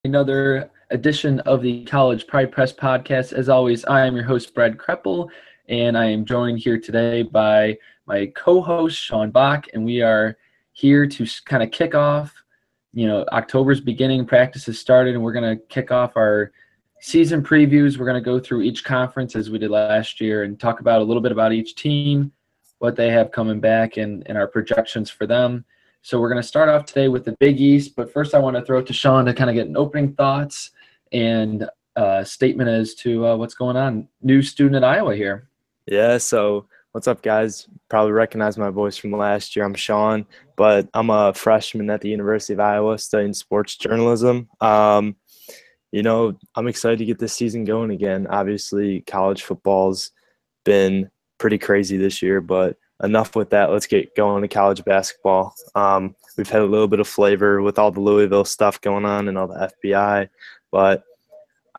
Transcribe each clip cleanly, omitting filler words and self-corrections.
Another edition of the College Pride Press podcast. As always, I am your host, Brad Kreppel, and I am joined here today by my co-host, Sean Bach, and we are here to kind of kick off, October's beginning, practice has started, and we're going to kick off our season previews. We're going to go through each conference as we did last year and talk about a little bit about each team, what they have coming back, and our projections for them. So we're going to start off today with the Big East, but first I want to throw it to Sean to kind of get an opening thoughts and statement as to what's going on. New student at Iowa here. Yeah, so what's up, guys? Probably recognize my voice from last year. I'm Sean, but I'm a freshman at the University of Iowa studying sports journalism. I'm excited to get this season going again. Obviously, college football's been pretty crazy this year, but enough with that. Let's get going to college basketball. We've had a little bit of flavor with all the Louisville stuff going on and all the FBI, but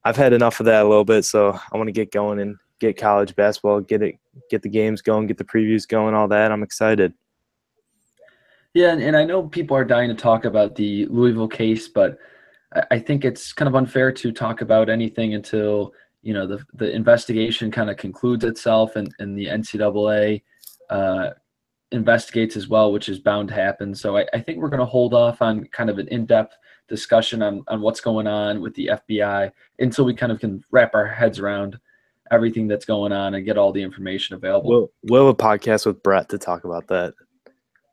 I've had enough of that a little bit, so I want to get going and get college basketball, get the games going, get the previews going, all that. I'm excited. Yeah, and I know people are dying to talk about the Louisville case, but I think it's kind of unfair to talk about anything until, the investigation kind of concludes itself and the NCAA investigates as well, which is bound to happen. So I think we're going to hold off on kind of an in-depth discussion on what's going on with the FBI until we kind of can wrap our heads around everything that's going on and get all the information available. We'll have a podcast with Brett to talk about that.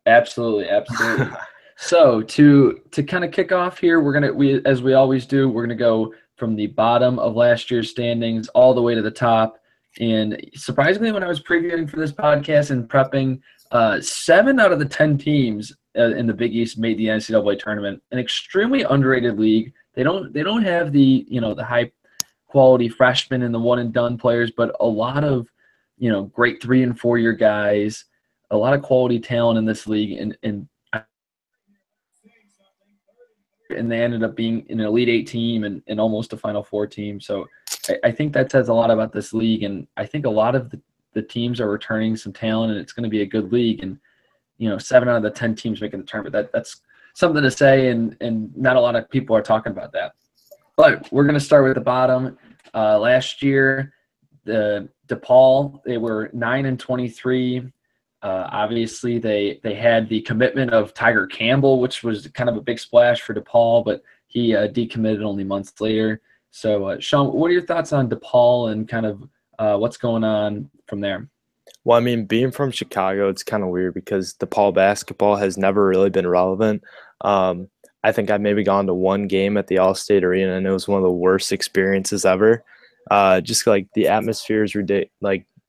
Absolutely. So to kind of kick off here, as we always do, we're gonna go from the bottom of last year's standings all the way to the top. And surprisingly, when I was previewing for this podcast and prepping, 7 out of the 10 teams in the Big East made the NCAA tournament. An extremely underrated league. They don't have the the high quality freshmen and the one and done players, but a lot of great 3 and 4 year guys, a lot of quality talent in this league, and they ended up being an Elite 8 team and almost a Final Four team. So I think that says a lot about this league, and I think a lot of the teams are returning some talent, and it's going to be a good league. And 7 out of the 10 teams making the tournament, that's something to say, and not a lot of people are talking about that. But we're going to start with the bottom. Last year, the DePaul, they were 9-23. Obviously, they had the commitment of Tiger Campbell, which was kind of a big splash for DePaul, but he decommitted only months later. So, Sean, what are your thoughts on DePaul and kind of what's going on from there? Well, I mean, being from Chicago, it's kind of weird because DePaul basketball has never really been relevant. I think I've maybe gone to one game at the All-State Arena, and it was one of the worst experiences ever. Just like the atmosphere is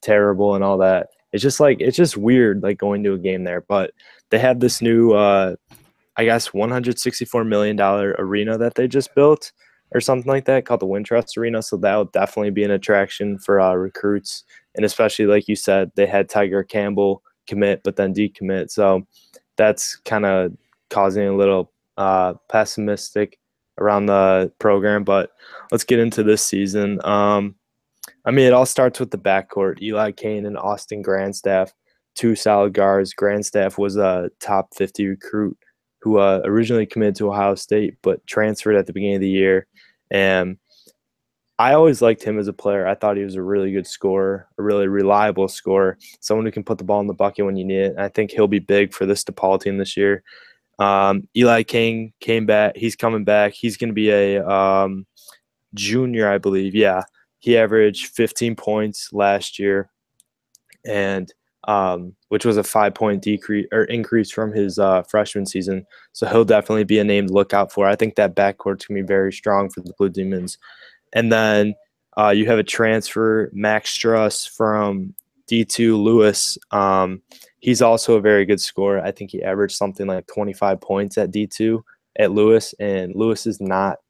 terrible and all that. It's just weird going to a game there. But they have this new, $164 million arena that they just built or something like that called the Wintrust Arena. So that will definitely be an attraction for recruits. And especially, like you said, they had Tiger Campbell commit but then decommit. So that's kind of causing a little pessimistic around the program. But let's get into this season. It all starts with the backcourt. Eli Kane and Austin Grandstaff, 2 solid guards. Grandstaff was a top 50 recruit who originally committed to Ohio State but transferred at the beginning of the year. And I always liked him as a player. I thought he was a really good scorer, a really reliable scorer, someone who can put the ball in the bucket when you need it. And I think he'll be big for this DePaul team this year. Eli King came back. He's coming back. He's going to be a junior, I believe. Yeah. He averaged 15 points last year, and which was a 5-point increase from his freshman season. So he'll definitely be a name to look out for. I think that backcourt's going to be very strong for the Blue Demons. And then you have a transfer, Max Struss from D2 Lewis. He's also a very good scorer. I think he averaged something like 25 points at D2 at Lewis, and Lewis is not –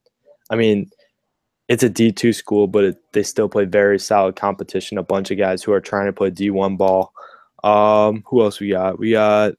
it's a D2 school, but they still play very solid competition. A bunch of guys who are trying to play D1 ball. Who else we got? We got,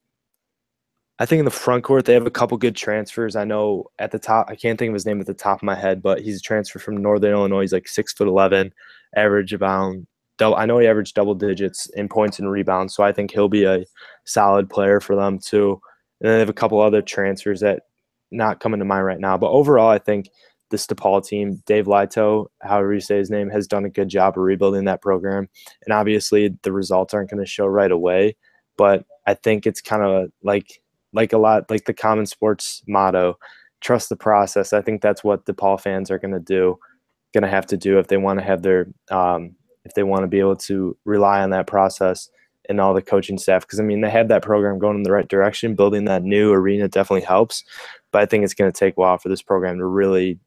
I think in the front court, they have a couple good transfers. I know at the top, I can't think of his name at the top of my head, but he's a transfer from Northern Illinois. He's like 6'11", average about I know he averaged double digits in points and rebounds, so I think he'll be a solid player for them too. And then they have a couple other transfers that not coming to mind right now. But overall, I think this DePaul team, Dave Lito, however you say his name, has done a good job of rebuilding that program. And obviously the results aren't going to show right away, but I think it's kind of like a lot like the common sports motto, trust the process. I think that's what DePaul fans are going to have to do if they want to have their if they want to be able to rely on that process and all the coaching staff. Because, I mean, they have that program going in the right direction. Building that new arena definitely helps. But I think it's going to take a while for this program to really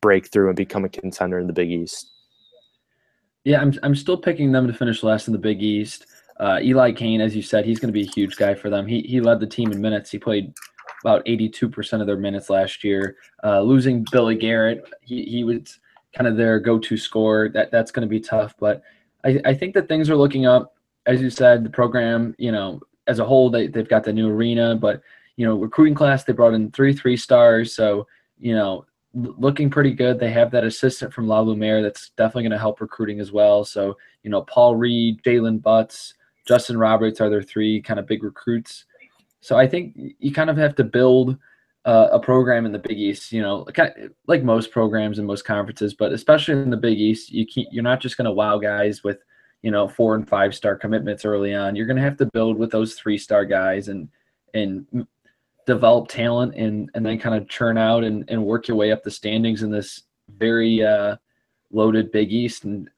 break through and become a contender in the Big East. Yeah, I'm still picking them to finish last in the Big East. Eli Kane, as you said, he's going to be a huge guy for them. He led the team in minutes. He played about 82% of their minutes last year. Losing Billy Garrett, he was kind of their go-to scorer. That's going to be tough. But I think that things are looking up. As you said, the program, as a whole, they've got the new arena. But, recruiting class, they brought in 3 stars. So, looking pretty good. They have that assistant from La Lumiere that's definitely going to help recruiting as well. So, Paul Reed, Jalen Butts, Justin Roberts are their 3 kind of big recruits. So I think you kind of have to build a program in the Big East, like most programs in most conferences, but especially in the Big East, you're not just going to wow guys with, 4 and 5 star commitments early on. You're going to have to build with those 3-star guys and develop talent and then kind of churn out and work your way up the standings in this very loaded Big East. And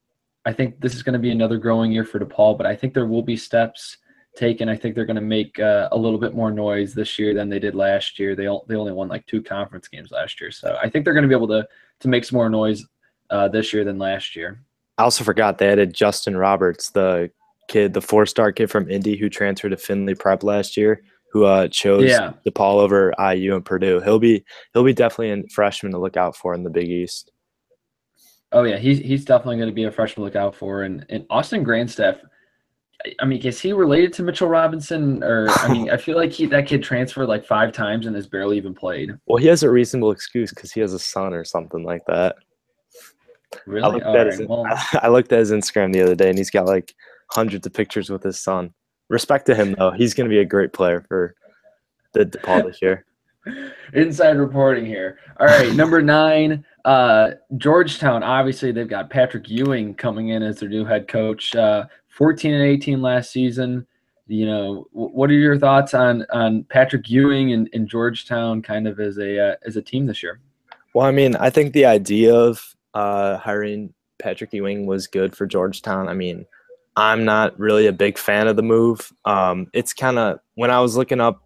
I think this is going to be another growing year for DePaul, but I think there will be steps taken. I think they're going to make a little bit more noise this year than they did last year. They only won like 2 conference games last year. So I think they're going to be able to make some more noise this year than last year. I also forgot they added Justin Roberts, the 4-star kid from Indy who transferred to Findlay Prep last year, who chose DePaul over IU and Purdue. He'll be definitely a freshman to look out for in the Big East. Oh yeah, he's definitely going to be a freshman to look out for. And Austin Grandstaff, I mean, is he related to Mitchell Robinson? Or I mean, I feel like that kid transferred like 5 times and has barely even played. Well, he has a reasonable excuse because he has a son or something like that. Really? I looked at his Instagram the other day, and he's got like hundreds of pictures with his son. Respect to him, though. He's going to be a great player for the DePaul this year. Inside reporting here. All right, number 9, Georgetown. Obviously, they've got Patrick Ewing coming in as their new head coach. 14 and 18 last season. What are your thoughts on Patrick Ewing and Georgetown kind of as a team this year? Well, I mean, I think the idea of hiring Patrick Ewing was good for Georgetown. I mean, I'm not really a big fan of the move. It's kind of, when I was looking up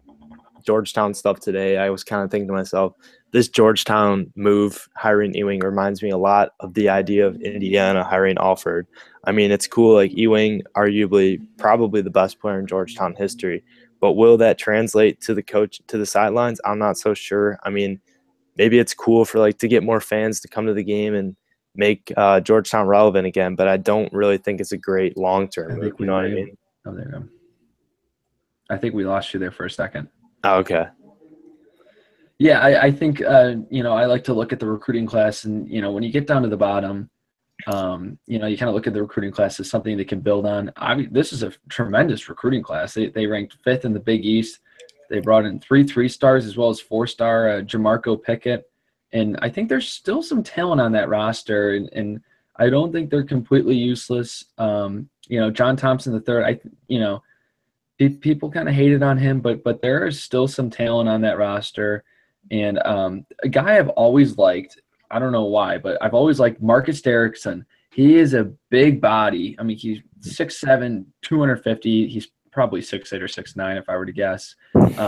Georgetown stuff today, I was kind of thinking to myself, this Georgetown move hiring Ewing reminds me a lot of the idea of Indiana hiring Alford. I mean, it's cool. Like, Ewing, probably the best player in Georgetown history, but will that translate to the coach, to the sidelines? I'm not so sure. I mean, maybe it's cool for to get more fans to come to the game and make Georgetown relevant again, but I don't really think it's a great long-term move. You know what I mean? Oh, there you go. I think we lost you there for a second. Oh, okay. Yeah, I think, I like to look at the recruiting class and, when you get down to the bottom, you kind of look at the recruiting class as something they can build on. This is a tremendous recruiting class. They ranked 5th in the Big East. They brought in 3 stars as well as 4-star Jamarco Pickett. And I think there's still some talent on that roster, and I don't think they're completely useless. John Thompson III, people kind of hated on him, but there is still some talent on that roster. And a guy I've always liked, I don't know why, but I've always liked Marcus Derrickson. He is a big body. I mean, he's 6'7", 250. He's probably 6'8" or 6'9", if I were to guess.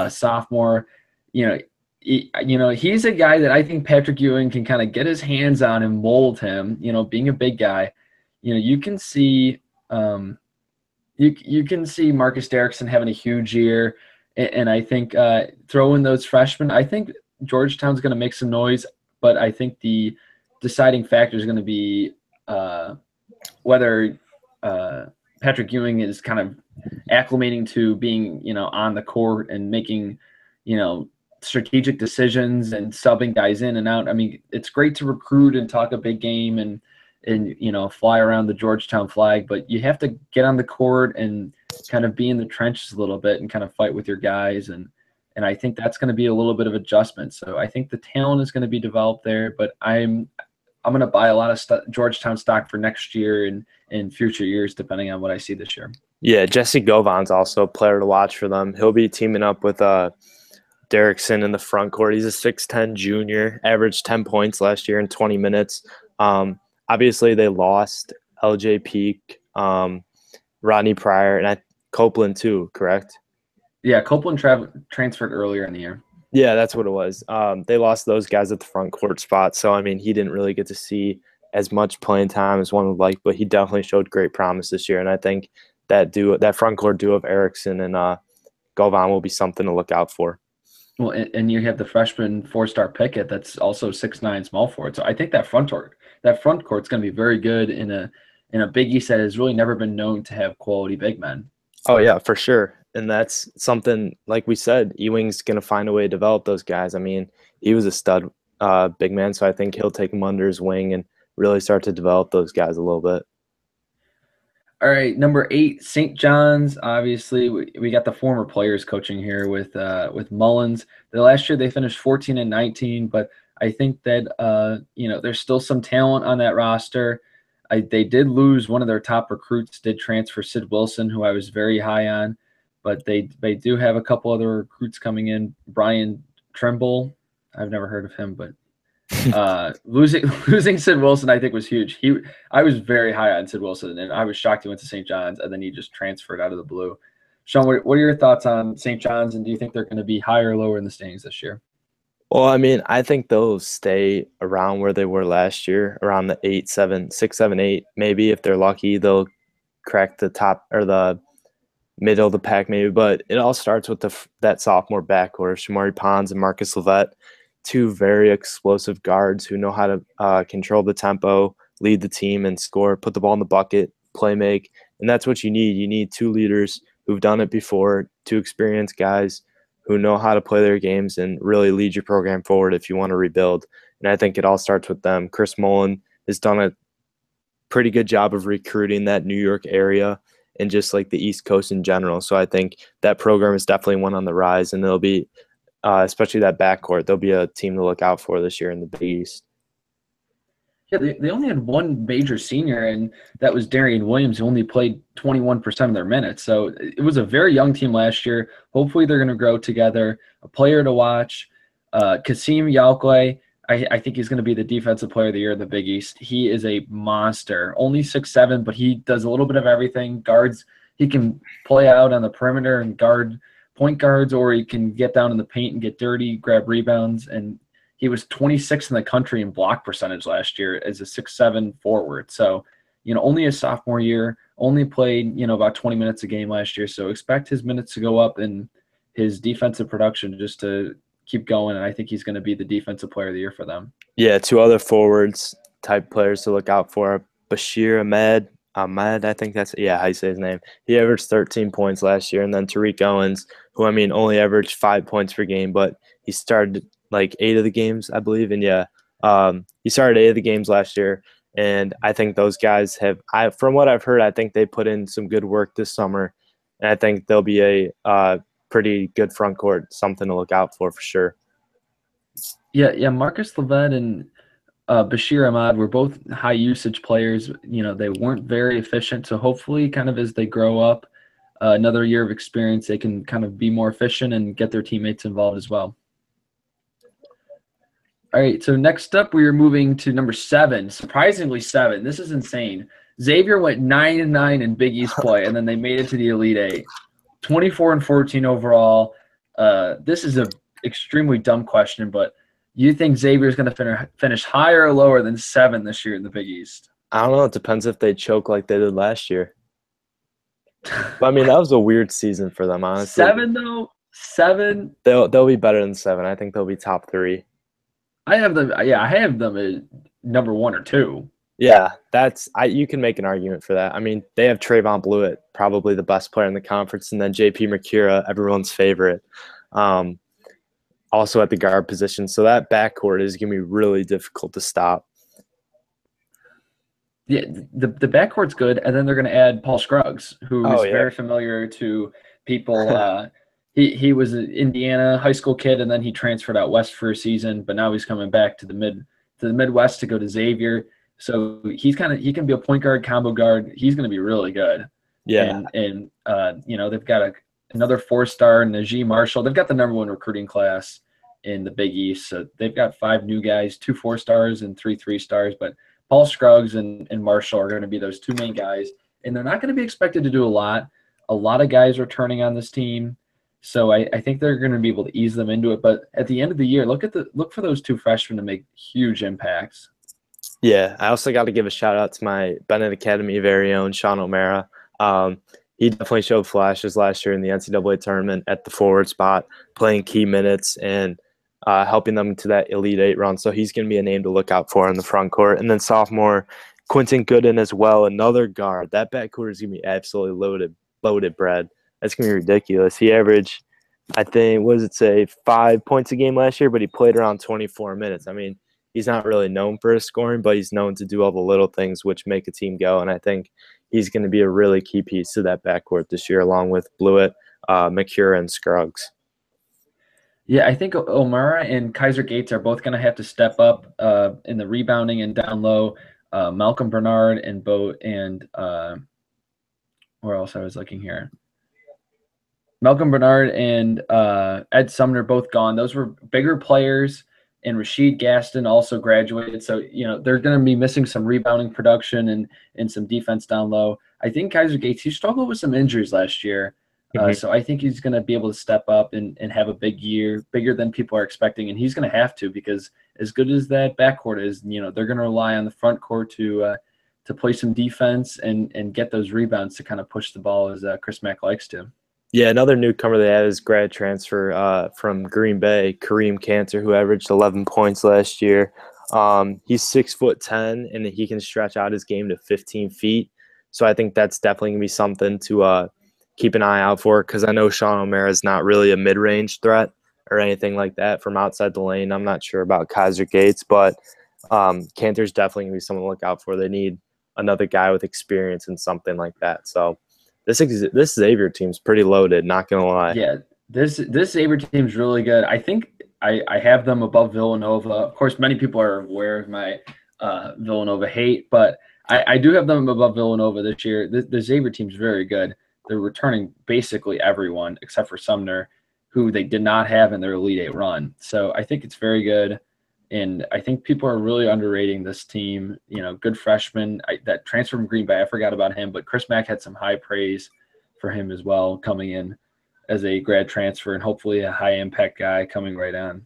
Sophomore, he's a guy that I think Patrick Ewing can kind of get his hands on and mold him. Being a big guy, you can see you can see Marcus Derrickson having a huge year, and I think throwing those freshmen, I think Georgetown's going to make some noise, but I think the deciding factor is going to be whether Patrick Ewing is kind of acclimating to being, on the court and making, strategic decisions and subbing guys in and out. I mean, it's great to recruit and talk a big game and fly around the Georgetown flag, but you have to get on the court and kind of be in the trenches a little bit and kind of fight with your guys and and I think that's going to be a little bit of adjustment. So I think the talent is going to be developed there, but I'm going to buy a lot of Georgetown stock for next year and in future years, depending on what I see this year. Yeah, Jesse Govan's also a player to watch for them. He'll be teaming up with Derrickson in the front court. He's a 6'10 junior, averaged 10 points last year in 20 minutes. Obviously, they lost LJ Peak, Rodney Pryor, and Copeland too, correct? Yeah, Copeland transferred earlier in the year. Yeah, that's what it was. They lost those guys at the front court spot. So, I mean, he didn't really get to see as much playing time as one would like, but he definitely showed great promise this year. And I think that front court duo of Erickson and Govan will be something to look out for. Well, and you have the freshman 4-star Pickett that's also 6'9" small forward. So I think that front court's going to be very good in a Big East that has really never been known to have quality big men. Oh, yeah, for sure. And that's something, like we said, Ewing's going to find a way to develop those guys. I mean, he was a stud big man, so I think he'll take them under his wing and really start to develop those guys a little bit. All right, number 8, St. John's. Obviously, we got the former players coaching here with Mullins. The last year they finished 14-19, but I think that there's still some talent on that roster. They did lose one of their top recruits, did transfer Sid Wilson, who I was very high on, but they do have a couple other recruits coming in. Brian Trimble, I've never heard of him, but losing Sid Wilson I think was huge. I was very high on Sid Wilson, and I was shocked he went to St. John's, and then he just transferred out of the blue. Sean, what are your thoughts on St. John's, and do you think they're going to be higher or lower in the standings this year? Well, I mean, I think they'll stay around where they were last year, around the 8, 7, 6, 7, 8. Maybe if they're lucky, they'll crack the top or the middle of the pack, maybe. But it all starts with that sophomore backcourt, Shamari Pons and Marcus Levette, two very explosive guards who know how to control the tempo, lead the team, and score, put the ball in the bucket, play make. And that's what you need. You need two leaders who've done it before, two experienced guys who know how to play their games and really lead your program forward if you want to rebuild. And I think it all starts with them. Chris Mullen has done a pretty good job of recruiting that New York area and just like the East Coast in general. So I think that program is definitely one on the rise, and they'll be, especially that backcourt, they'll be a team to look out for this year in the Big East. Yeah, they only had one major senior, and that was Darian Williams, who only played 21% of their minutes. So it was a very young team last year. Hopefully they're going to grow together. A player to watch, Kasim Yalkwe, I think he's going to be the defensive player of the year in the Big East. He is a monster. Only 6'7", but he does a little bit of everything. Guards, he can play out on the perimeter and guard point guards, or he can get down in the paint and get dirty, grab rebounds, and he was 26th in the country in block percentage last year as a 6'7" forward. So, only his sophomore year, only played, about 20 minutes a game last year. So expect his minutes to go up and his defensive production just to keep going. And I think he's going to be the defensive player of the year for them. Yeah, two other forwards type players to look out for. Bashir Ahmed, I think that's how you say his name. He averaged 13 points last year. And then Tariq Owens, who, only averaged 5 points per game, but he started like 8 of the games, I believe. And he started 8 of the games last year. And I think those guys from what I've heard, I think they put in some good work this summer. And I think they'll be a pretty good front court, something to look out for sure. Yeah, Marcus Levette and Bashir Ahmad were both high usage players. They weren't very efficient. So hopefully kind of as they grow up, another year of experience, they can kind of be more efficient and get their teammates involved as well. All right, so next up we are moving to number 7. Surprisingly 7. This is insane. Xavier went 9-9 in Big East play, and then they made it to the Elite 8. 24-14 overall. This is an extremely dumb question, but you think Xavier is going to finish higher or lower than 7 this year in the Big East? I don't know. It depends if they choke like they did last year. But, that was a weird season for them, honestly. 7, though? 7? They'll be better than 7. I think they'll be top 3. I have them at number 1 or 2. Yeah, you can make an argument for that. They have Trayvon Blewett, probably the best player in the conference, and then JP Mercura, everyone's favorite, also at the guard position. So that backcourt is going to be really difficult to stop. Yeah, the backcourt's good, and then they're going to add Paul Scruggs, who is very familiar to people. he was an Indiana high school kid, and then he transferred out west for a season, but now he's coming back to the Midwest to go to Xavier. So he can be a point guard, combo guard. He's going to be really good. Yeah. And they've got another 4-star, Najee Marshall. They've got the #1 recruiting class in the Big East. So they've got 5 new guys, 2 4-stars and 3 3-stars. But Paul Scruggs and Marshall are going to be those 2 main guys, and they're not going to be expected to do a lot. A lot of guys are turning on this team. So I think they're going to be able to ease them into it. But at the end of the year, look for those 2 freshmen to make huge impacts. Yeah, I also got to give a shout out to my Bennett Academy very own Sean O'Mara. He definitely showed flashes last year in the NCAA tournament at the forward spot, playing key minutes and helping them to that Elite Eight run. So he's going to be a name to look out for in the front court. And then sophomore Quentin Gooden as well, another guard. That backcourt is going to be absolutely loaded, Brad. That's going to be ridiculous. He averaged, I think, 5 points a game last year, but he played around 24 minutes. I mean, he's not really known for his scoring, but he's known to do all the little things which make a team go. And I think he's going to be a really key piece to that backcourt this year, along with Blewett, McCure, and Scruggs. Yeah, I think O'Mara and Kaiser Gates are both going to have to step up in the rebounding and down low. Malcolm Bernard and where else I was looking here? Malcolm Bernard and Ed Sumner both gone. Those were bigger players, and Rashid Gaston also graduated. So, they're going to be missing some rebounding production and some defense down low. I think Kaiser Gates, he struggled with some injuries last year. So I think he's going to be able to step up and have a big year, bigger than people are expecting. And he's going to have to, because as good as that backcourt is, they're going to rely on the front court to play some defense and get those rebounds to kind of push the ball, as Chris Mack likes to. Yeah, another newcomer they had is grad transfer from Green Bay, Kareem Cantor, who averaged 11 points last year. He's 6'10", and he can stretch out his game to 15 feet. So I think that's definitely going to be something to keep an eye out for, because I know Sean O'Mara is not really a mid-range threat or anything like that from outside the lane. I'm not sure about Kaiser Gates, but Cantor's definitely going to be someone to look out for. They need another guy with experience in something like that. So this Xavier team's pretty loaded, not going to lie. Yeah, this Xavier team's really good. I think I have them above Villanova. Of course, many people are aware of my Villanova hate, but I do have them above Villanova this year. The Xavier team's very good. They're returning basically everyone except for Sumner, who they did not have in their Elite Eight run. So I think it's very good, and I think people are really underrating this team. Good freshman. That transfer from Green Bay, I forgot about him, but Chris Mack had some high praise for him as well, coming in as a grad transfer and hopefully a high-impact guy coming right on.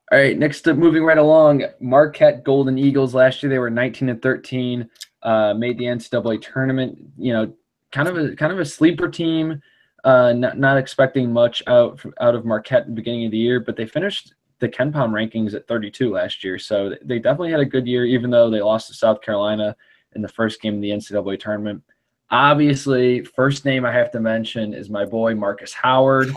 All right, next up, moving right along, Marquette Golden Eagles. Last year they were 19-13, made the NCAA tournament. Kind of a sleeper team. Not expecting much out of Marquette at the beginning of the year, but they finished the KenPom rankings at 32 last year. So they definitely had a good year, even though they lost to South Carolina in the first game of the NCAA tournament. Obviously, first name I have to mention is my boy Marcus Howard.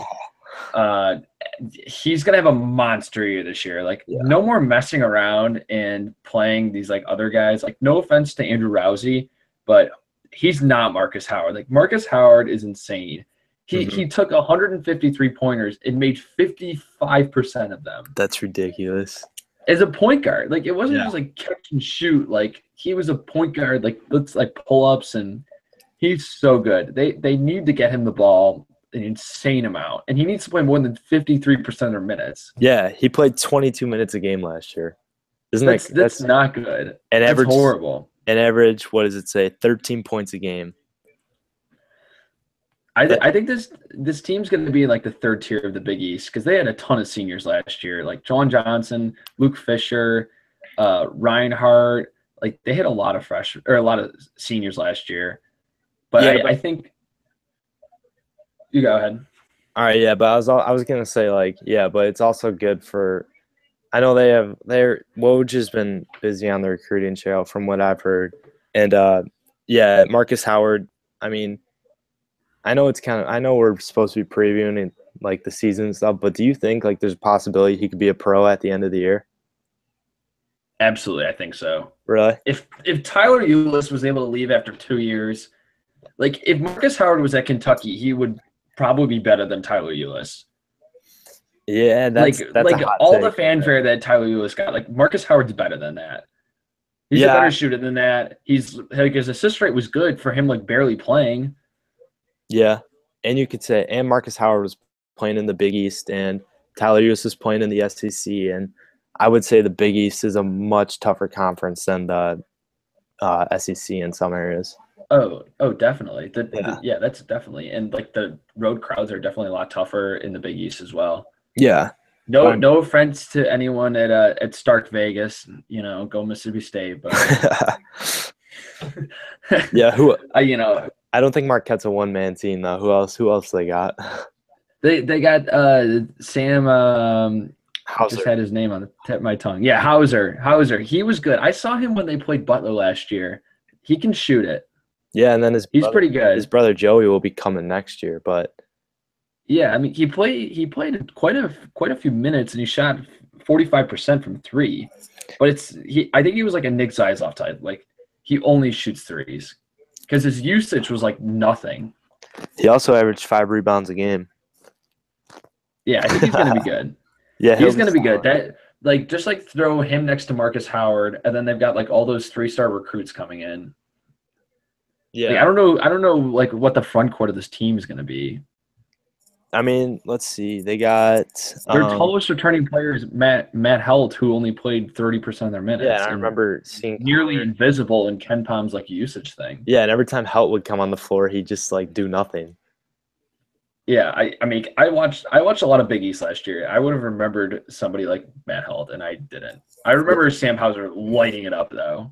He's going to have a monster year this year. No more messing around and playing these other guys. No offense to Andrew Rousey, but he's not Marcus Howard. Marcus Howard is insane. He took 153 pointers and made 55% of them. That's ridiculous. As a point guard, it wasn't just catch and shoot. He was a point guard. Let's pull ups, and he's so good. They need to get him the ball an insane amount, and he needs to play more than 53% of their minutes. Yeah, he played 22 minutes a game last year. That's not good. And average horrible. An average, what does it say? 13 points a game. I think this team's going to be the third tier of the Big East, because they had a ton of seniors last year, John Johnson, Luke Fisher, Reinhardt. They had a lot of seniors last year. But I think you go ahead. All right, yeah, but I was gonna say but it's also good for. I know Woj has been busy on the recruiting trail from what I've heard, and Marcus Howard. I mean, I know we're supposed to be previewing the season and stuff, but do you think there's a possibility he could be a pro at the end of the year? Absolutely, I think so. Really? If Tyler Ulis was able to leave after 2 years, if Marcus Howard was at Kentucky, he would probably be better than Tyler Ulis. Yeah, that's a hot all the take. fanfare that Tyler Ulis got, like Marcus Howard's better than that. He's a Yeah, better shooter than that. He's like his assist rate was good for him, like barely playing. yeah, and you could say, and Marcus Howard was playing in the Big East, and Tyler Ulis was playing in the SEC, and I would say the Big East is a much tougher conference than the SEC in some areas. Oh, definitely. Yeah. Yeah, that's definitely, and like the road crowds are definitely a lot tougher in the Big East as well. Yeah. No offense to anyone at Stark Vegas, go Mississippi State, but yeah, I don't think Marquette's a one-man team though. Who else they got? They got Sam Hauser. just had his name on the tip of my tongue. Yeah, Hauser. He was good. I saw him when they played Butler last year. He can shoot it. Yeah, and then he's pretty good. His brother Joey will be coming next year, but yeah, I mean he played quite a few minutes and he shot 45% from three. But I think he was like a Nick Zeisloff type. Like he only shoots threes because his usage was like nothing. He also averaged 5 rebounds a game. Yeah, I think he's gonna be good. Yeah, he's gonna be good. That just throw him next to Marcus Howard, and then they've got like all those 3-star recruits coming in. Yeah, like, I don't know like what the front court of this team is gonna be. I mean, let's see. They got their tallest returning player is Matt Helt, who only played 30% of their minutes. Yeah, and I remember seeing nearly invisible in Ken Palm's like usage thing. Yeah, and every time Helt would come on the floor, he'd just like do nothing. Yeah, I mean, I watched a lot of Big East last year. I would have remembered somebody like Matt Helt, and I didn't. I remember Sam Hauser lighting it up though.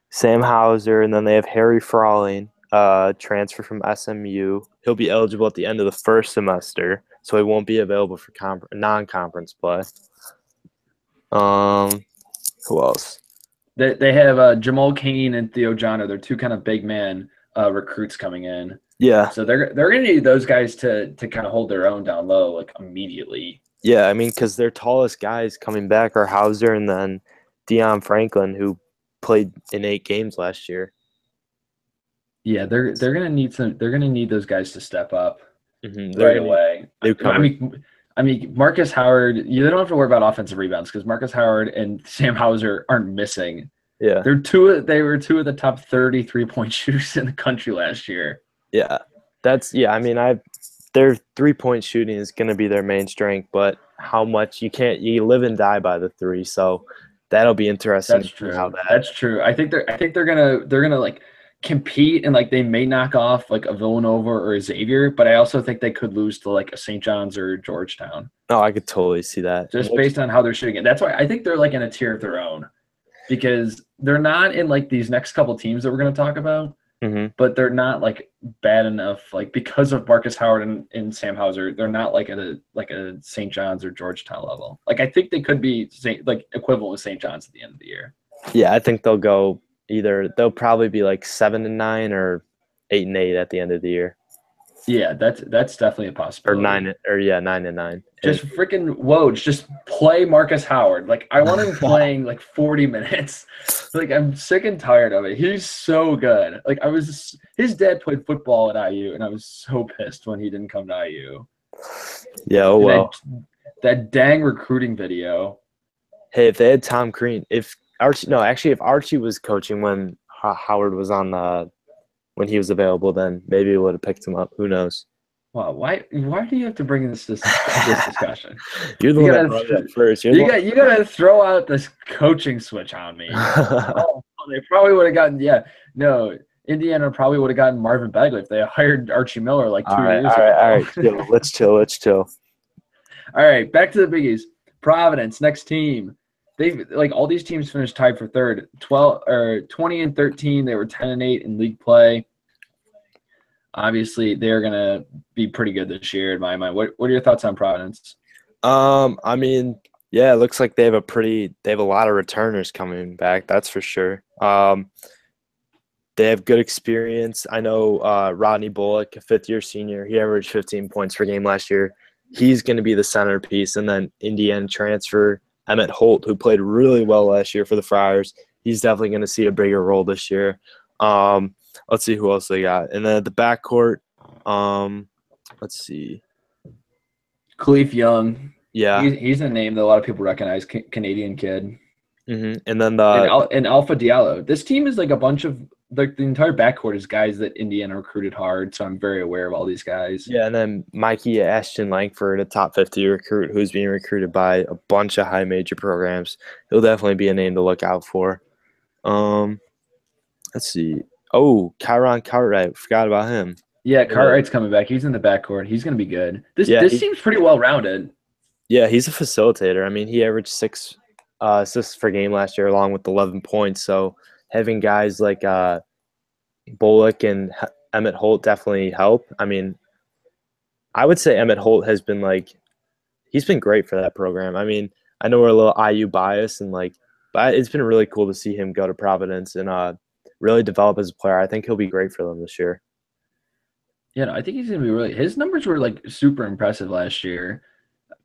Sam Hauser, and then they have Harry Frawling, transfer from SMU. He'll be eligible at the end of the first semester, so he won't be available for non-conference play. Who else? They have Jamal Cain and Theo John. They're two kind of big man recruits coming in. Yeah. So they're going to need those guys to kind of hold their own down low like immediately. Yeah, I mean, because their tallest guys coming back are Hauser and then Deion Franklin, who played in 8 games last year. Yeah, they're gonna need They're gonna need those guys to step up right away. I mean, Marcus Howard. You don't have to worry about offensive rebounds because Marcus Howard and Sam Hauser aren't missing. Yeah, They were two of the top 30 3-point shooters in the country last year. Yeah, I mean, their 3-point shooting is going to be their main strength, but how much you live and die by the 3, so that'll be interesting. That's true. That's true. I think they're gonna like compete and like they may knock off like a Villanova or a Xavier, but I also think they could lose to like a St. John's or Georgetown. Oh, I could totally see that. Just based on how they're shooting it. That's why I think they're like in a tier of their own because they're not in like these next couple teams that we're going to talk about, but they're not like bad enough. Like because of Marcus Howard and Sam Hauser, they're not like at a St. John's or Georgetown level. Like I think they could be like equivalent with St. John's at the end of the year. Yeah, I think they'll probably be like 7-9 or 8-8 at the end of the year. Yeah, that's definitely a possibility. 9-9. Just freaking Woj, just play Marcus Howard. Like I want him playing like 40 minutes. Like I'm sick and tired of it. He's so good. Like his dad played football at IU, and I was so pissed when he didn't come to IU. Yeah, oh well. That dang recruiting video. Hey, if they had Tom Crean, if Archie was coaching when Howard was on when he was available, then maybe we would have picked him up. Who knows? Wow, why do you have to bring this discussion? You're the one that brought it up first. You gotta throw out this coaching switch on me. They probably would have gotten Indiana probably would have gotten Marvin Bagley if they hired Archie Miller like 2 years ago. All right. Let's chill. All right, back to the Big East. Providence, next team. They like all these teams finished tied for third. 20-13. They were 10-8 in league play. Obviously, they're gonna be pretty good this year in my mind. What are your thoughts on Providence? I mean, yeah, it looks like they have a lot of returners coming back. That's for sure. They have good experience. I know Rodney Bullock, a 5th-year senior, he averaged 15 points per game last year. He's going to be the centerpiece. And then Indiana transfer Emmett Holt, who played really well last year for the Friars. He's definitely going to see a bigger role this year. Let's see who else they got. And then at the backcourt, Let's see. Khalif Young. Yeah. He's a name that a lot of people recognize. Canadian kid. And then And Alpha Diallo. This team is like a bunch of like the entire backcourt is guys that Indiana recruited hard. So I'm very aware of all these guys. yeah, and then Mikey Ashton Langford, a top 50 recruit who's being recruited by a bunch of high major programs. He'll definitely be a name to look out for. Let's see. Oh, Kyron Cartwright. Forgot about him. Yeah, Cartwright's coming back. He's in the backcourt. He's going to be good. This seems pretty well rounded. Yeah, he's a facilitator. I mean, he averaged 6 assists per game last year, along with 11 points. So having guys like Bullock and Emmett Holt definitely help. I mean, I would say Emmett Holt has been he's been great for that program. I mean, I know we're a little IU biased but it's been really cool to see him go to Providence and really develop as a player. I think he'll be great for them this year. Yeah, no, I think he's gonna be really. His numbers were like super impressive last year.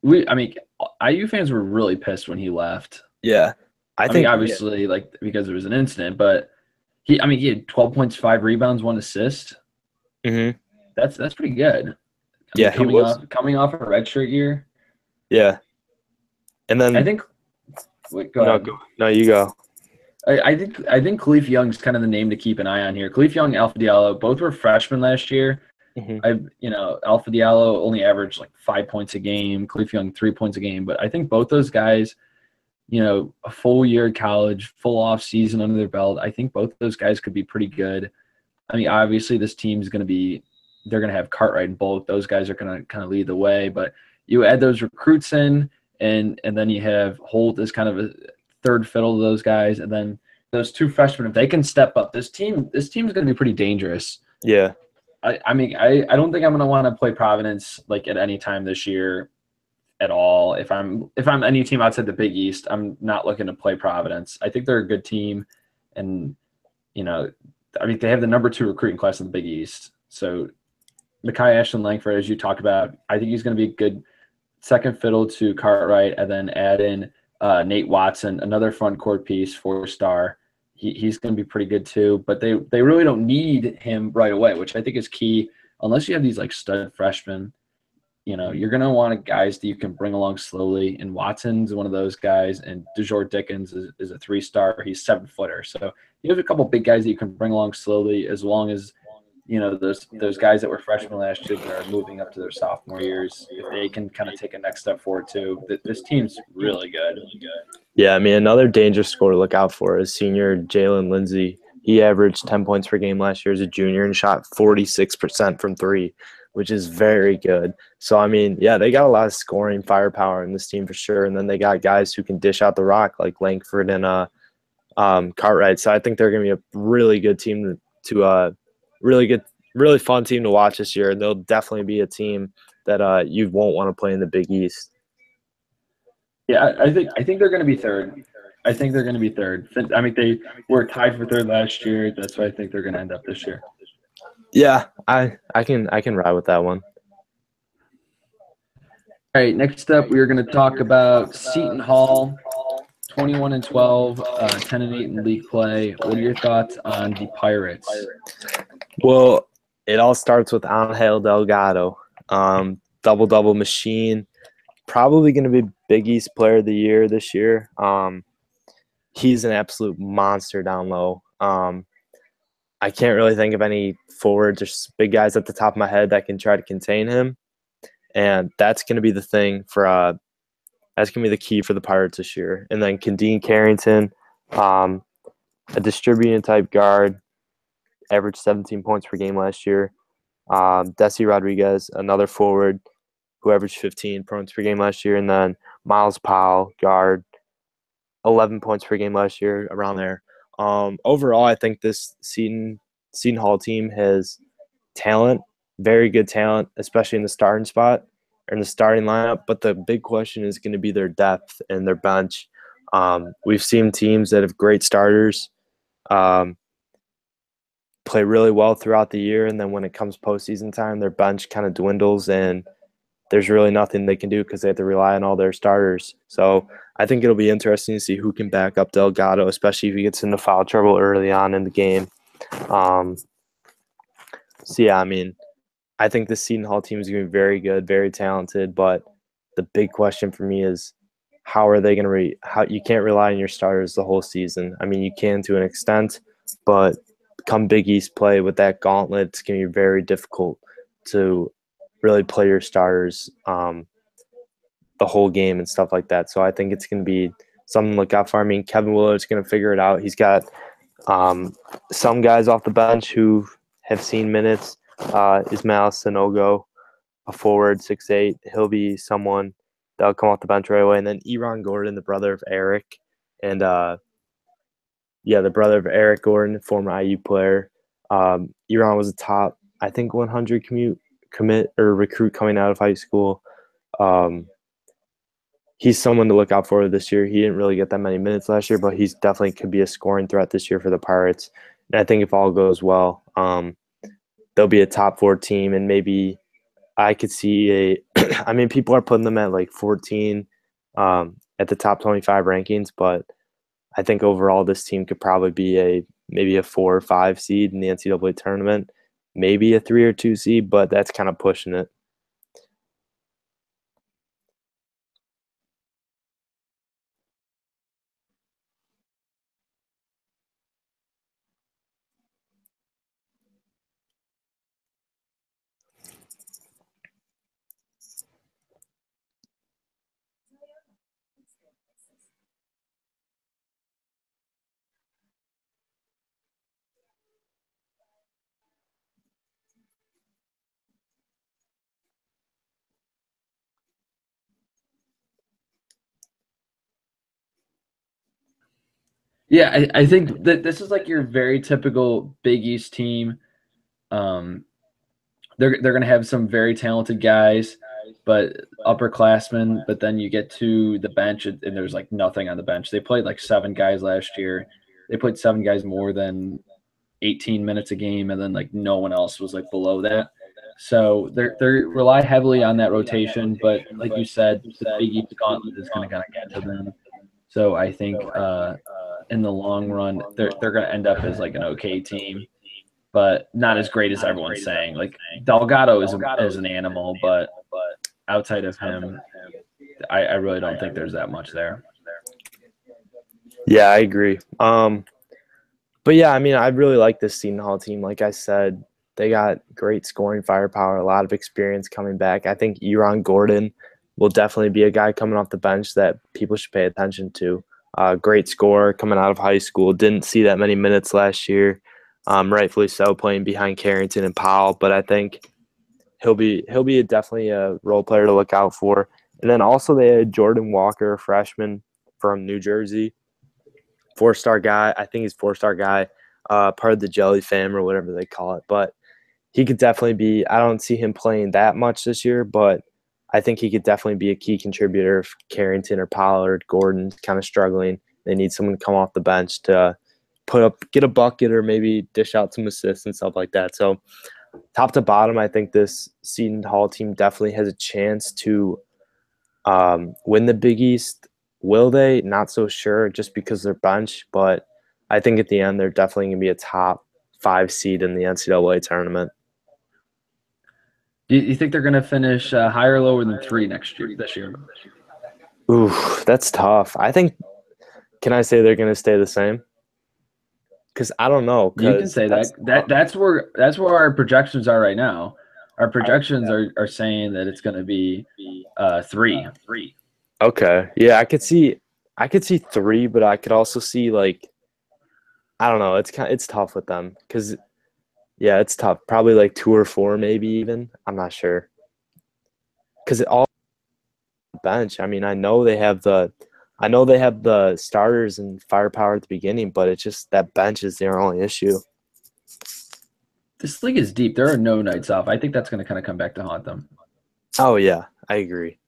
IU fans were really pissed when he left. Yeah, I think obviously like because it was an incident, but he had 12 points, 5 rebounds, 1 assist. Mm-hmm. That's pretty good. Coming off a redshirt year. Yeah, and then I think. Wait, go ahead. No, you go. I think Khalif Young's kind of the name to keep an eye on here. Khalif Young, Alpha Diallo, both were freshmen last year. Mm-hmm. Alpha Diallo only averaged like 5 points a game. Khalif Young 3 points a game. But I think both those guys, a full year of college, full off season under their belt. I think both those guys could be pretty good. I mean, obviously this team's going to be, they're going to have Cartwright and Bullock. Those guys are going to kind of lead the way. But you add those recruits in, and then you have Holt as kind of a third fiddle to those guys, and then those 2 freshmen, if they can step up, this team is going to be pretty dangerous. Yeah. I mean, I don't think I'm going to want to play Providence like at any time this year at all. If I'm any team outside the Big East, I'm not looking to play Providence. I think they're a good team, and I mean they have the number 2 recruiting class in the Big East. So Mekhi Ashton Langford, as you talked about, I think he's going to be a good second fiddle to Cartwright, and then add in Nate Watson, another front court piece, 4-star. He's going to be pretty good too, but they really don't need him right away, which I think is key. Unless you have these like stud freshmen, you're going to want guys that you can bring along slowly. And Watson's one of those guys, and DeJour Dickens is a 3-star. He's 7-footer. So you have a couple big guys that you can bring along slowly, as long as those guys that were freshmen last year that are moving up to their sophomore years, if they can kind of take a next step forward too. This team's really good. Yeah, I mean, another dangerous score to look out for is senior Jalen Lindsey. He averaged 10 points per game last year as a junior and shot 46% from 3, which is very good. So, I mean, yeah, they got a lot of scoring firepower in this team for sure. And then they got guys who can dish out the rock like Langford and Cartwright. So I think they're going to be a really good team to really fun team to watch this year. And they'll definitely be a team that you won't want to play in the Big East. Yeah, I think they're going to be third. I think they're going to be third. I mean, they were tied for third last year. That's why I think they're going to end up this year. Yeah, I can ride with that one. All right, next up, we are going to talk about Seton Hall, 21-12, 10-8 in league play. What are your thoughts on the Pirates? Well, it all starts with Angel Delgado, double-double machine. Probably going to be Big East Player of the Year this year. He's an absolute monster down low. I can't really think of any forwards or big guys at the top of my head that can try to contain him, and that's going to be the thing for that's going to be the key for the Pirates this year. And then Kadeen Carrington, a distributing type guard, averaged 17 points per game last year. Desi Rodriguez, another forward, who averaged 15 points per game last year. And then Miles Powell, guard, 11 points per game last year, around there. Overall, I think this Seton Hall team has talent, very good talent, especially in the starting spot or in the starting lineup. But the big question is going to be their depth and their bench. We've seen teams that have great starters play really well throughout the year, and then when it comes postseason time, their bench kind of dwindles, and there's really nothing they can do because they have to rely on all their starters. So I think it'll be interesting to see who can back up Delgado, especially if he gets into foul trouble early on in the game. So, yeah, I mean, I think the Seton Hall team is going to be very good, very talented. But the big question for me is, how are they going to how you can't rely on your starters the whole season. I mean, you can to an extent, but come Big East play with that gauntlet, it's going to be very difficult to really play your starters the whole game and stuff like that. So I think it's going to be something to look out for. I mean, Kevin Willard's going to figure it out. He's got some guys off the bench who have seen minutes. Ismail Sanogo, a forward, 6'8". He'll be someone that'll come off the bench right away. And then Eron Gordon, the brother of Eric, and the brother of Eric Gordon, former IU player. Eron was a top, I think, 100 commit or recruit coming out of high school. He's someone to look out for this year. He didn't really get that many minutes last year, but he's definitely could be a scoring threat this year for the Pirates. And I think if all goes well, they'll be a top 4 team, and maybe I could see I mean, people are putting them at like 14 at the top 25 rankings, but I think overall this team could probably be maybe a 4 or 5 seed in the NCAA tournament, maybe a 3 or 2 seed, but that's kind of pushing it. Yeah, I think that this is like your very typical Big East team. Um, they're going to have some very talented guys, but upperclassmen. But then you get to the bench, and there's like nothing on the bench. They played like 7 guys last year. They played 7 guys more than 18 minutes a game, and then like no one else was like below that. So they rely heavily on that rotation. But like you said, the Big East gauntlet is going to kind of get to them. So I think in the long run, they're going to end up as like an okay team, but not as great as everyone's saying. Like Delgado is an animal, but outside of him, I really don't think there's that much there. Yeah, I agree. But yeah, I mean, I really like this Seton Hall team. Like I said, they got great scoring firepower, a lot of experience coming back. I think Eron Gordon will definitely be a guy coming off the bench that people should pay attention to. Great scorer coming out of high school. Didn't see that many minutes last year. Rightfully so, playing behind Carrington and Powell. But I think he'll be definitely a role player to look out for. And then also they had Jordan Walker, a freshman from New Jersey. 4-star guy. I think he's 4-star guy, part of the Jelly fam or whatever they call it. But he could definitely be – I don't see him playing that much this year, but I think he could definitely be a key contributor if Carrington or Pollard, Gordon's kind of struggling. They need someone to come off the bench to get a bucket or maybe dish out some assists and stuff like that. So top to bottom, I think this Seton Hall team definitely has a chance to win the Big East. Will they? Not so sure just because they're bench, but I think at the end they're definitely going to be a top 5 seed in the NCAA tournament. Do you think they're going to finish higher or lower than 3 this year? Ooh, that's tough. I think – can I say they're going to stay the same? Because I don't know. You can say that's where our projections are right now. Our projections are saying that it's going to be 3. Okay. Yeah, I could see 3, but I could also see like I don't know. It's tough with them because yeah, it's tough. Probably like 2 or 4, maybe even. I'm not sure because it all bench. I mean, I know they have the starters and firepower at the beginning, but it's just that bench is their only issue. This league is deep. There are no nights off. I think that's going to kind of come back to haunt them. Oh yeah, I agree.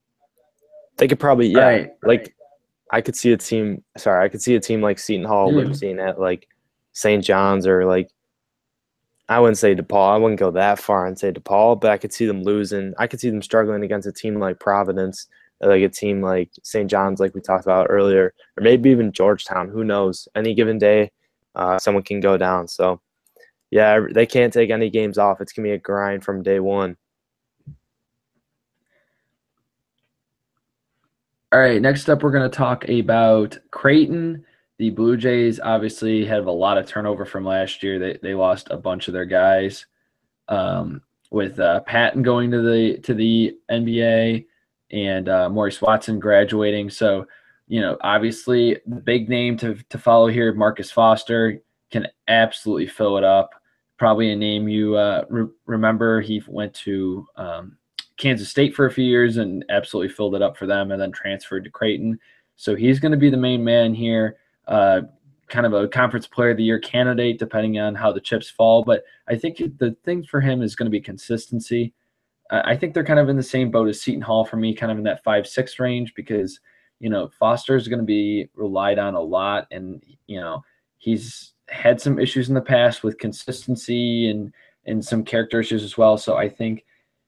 They could probably I could see a team. Sorry, I could see a team like Seton Hall losing at like St. John's or like I wouldn't say DePaul. I wouldn't go that far and say DePaul, but I could see them losing. I could see them struggling against a team like Providence, or like a team like St. John's, like we talked about earlier, or maybe even Georgetown. Who knows? Any given day, someone can go down. So, yeah, they can't take any games off. It's gonna be a grind from day one. All right, next up, we're going to talk about Creighton. The Blue Jays obviously have a lot of turnover from last year. They lost a bunch of their guys, with Patton going to the NBA and Maurice Watson graduating. So, obviously the big name to follow here, Marcus Foster, can absolutely fill it up. Probably a name you remember. He went to Kansas State for a few years and absolutely filled it up for them, and then transferred to Creighton. So he's going to be the main man here. Kind of a conference player of the year candidate, depending on how the chips fall. But I think the thing for him is going to be consistency. I think they're kind of in the same boat as Seton Hall for me, kind of in that 5-6 range, because Foster is going to be relied on a lot, and he's had some issues in the past with consistency and some character issues as well. So I think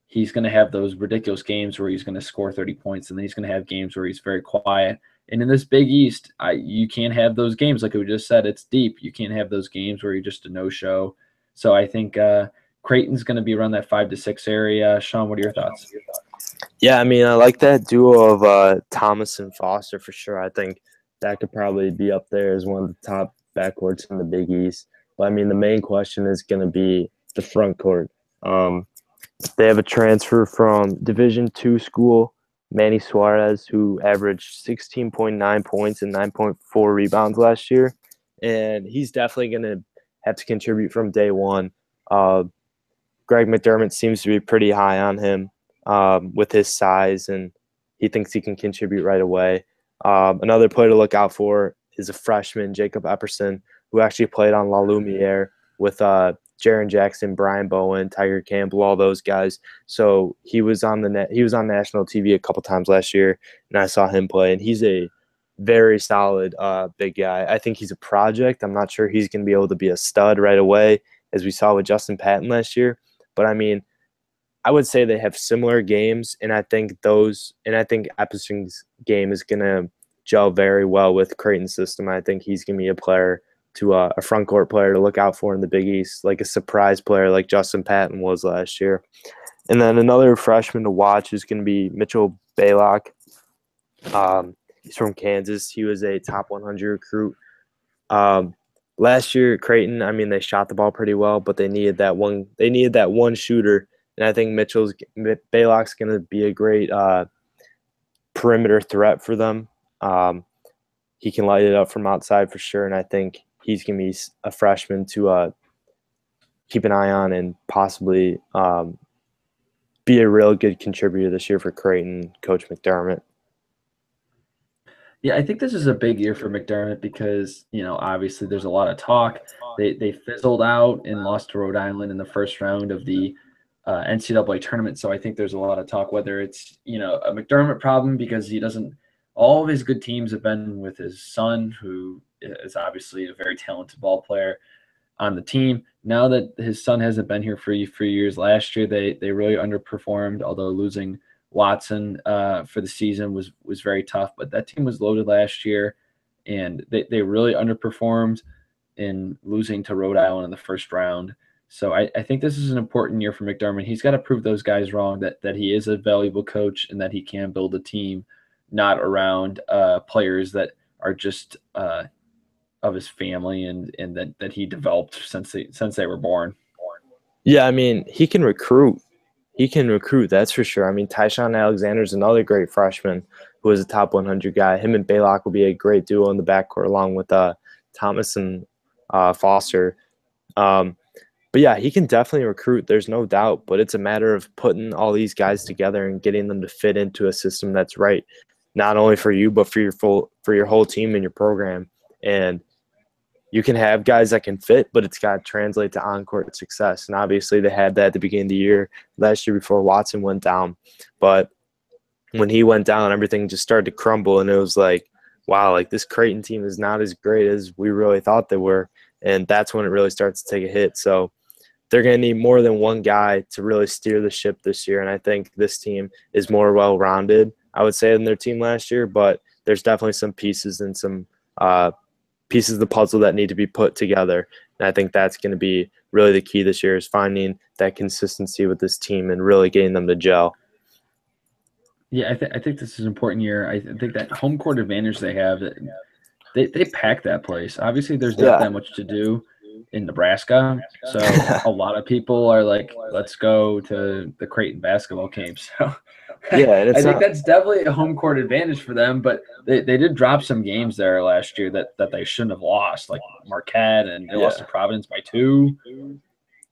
he's going to have those ridiculous games where he's going to score 30 points, and then he's going to have games where he's very quiet. And in this Big East, you can't have those games. Like we just said, it's deep. You can't have those games where you're just a no-show. So I think Creighton's going to be around that 5-6 area. Sean, what are your thoughts? Yeah, I mean, I like that duo of Thomas and Foster for sure. I think that could probably be up there as one of the top backcourts in the Big East. But I mean, the main question is going to be the front court. They have a transfer from Division II school, Manny Suarez, who averaged 16.9 points and 9.4 rebounds last year. And he's definitely going to have to contribute from day one. Greg McDermott seems to be pretty high on him with his size, and he thinks he can contribute right away. Another player to look out for is a freshman, Jacob Epperson, who actually played on La Lumiere with Jaren Jackson, Brian Bowen, Tiger Campbell, all those guys. So he was on national TV a couple times last year, and I saw him play, and he's a very solid big guy. I think he's a project. I'm not sure he's going to be able to be a stud right away, as we saw with Justin Patton last year. But I mean, I would say they have similar games, and I think Epperson's game is going to gel very well with Creighton's system. I think he's going to be a player a front court player to look out for in the Big East, like a surprise player like Justin Patton was last year. And then another freshman to watch is going to be Mitchell Baylock. He's from Kansas. He was a top 100 recruit. Last year at Creighton, I mean, they shot the ball pretty well, but they needed that one. They needed that one shooter, and I think Baylock's going to be a great perimeter threat for them. He can light it up from outside for sure, and I think he's going to be a freshman to keep an eye on and possibly be a real good contributor this year for Creighton, Coach McDermott. Yeah, I think this is a big year for McDermott because, obviously there's a lot of talk. They fizzled out and lost to Rhode Island in the first round of the NCAA tournament. So I think there's a lot of talk whether it's, a McDermott problem because he doesn't – all of his good teams have been with his son, who is obviously a very talented ball player on the team. Now that his son hasn't been here for 3 years, last year they really underperformed, although losing – Watson for the season was very tough, but that team was loaded last year, and they really underperformed in losing to Rhode Island in the first round. So I think this is an important year for McDermott. He's got to prove those guys wrong, that he is a valuable coach and that he can build a team not around players that are just of his family and that he developed since they were born. Yeah, I mean, he can recruit. That's for sure. I mean, Tyshawn Alexander is another great freshman who is a top 100 guy. Him and Baylock will be a great duo in the backcourt along with Thomas and Foster. But, yeah, he can definitely recruit. There's no doubt. But it's a matter of putting all these guys together and getting them to fit into a system that's right, not only for you but for your whole team and your program. And you can have guys that can fit, but it's got to translate to on-court success. And obviously they had that at the beginning of the year, last year before Watson went down. But when he went down, everything just started to crumble, and it was like, wow, like this Creighton team is not as great as we really thought they were. And that's when it really starts to take a hit. So they're going to need more than one guy to really steer the ship this year. And I think this team is more well-rounded, I would say, than their team last year. But there's definitely some pieces and some pieces of the puzzle that need to be put together. And I think that's going to be really the key this year, is finding that consistency with this team and really getting them to gel. Yeah, I think this is an important year. I think that home court advantage they have, they pack that place. Obviously, there's not Yeah. that much to do in Nebraska, so a lot of people are like, "Let's go to the Creighton basketball game." So Yeah, and I it's think not. that's definitely a home court advantage for them. But they did drop some games there last year that they shouldn't have lost, like Marquette, and they lost to Yeah. Providence by 2.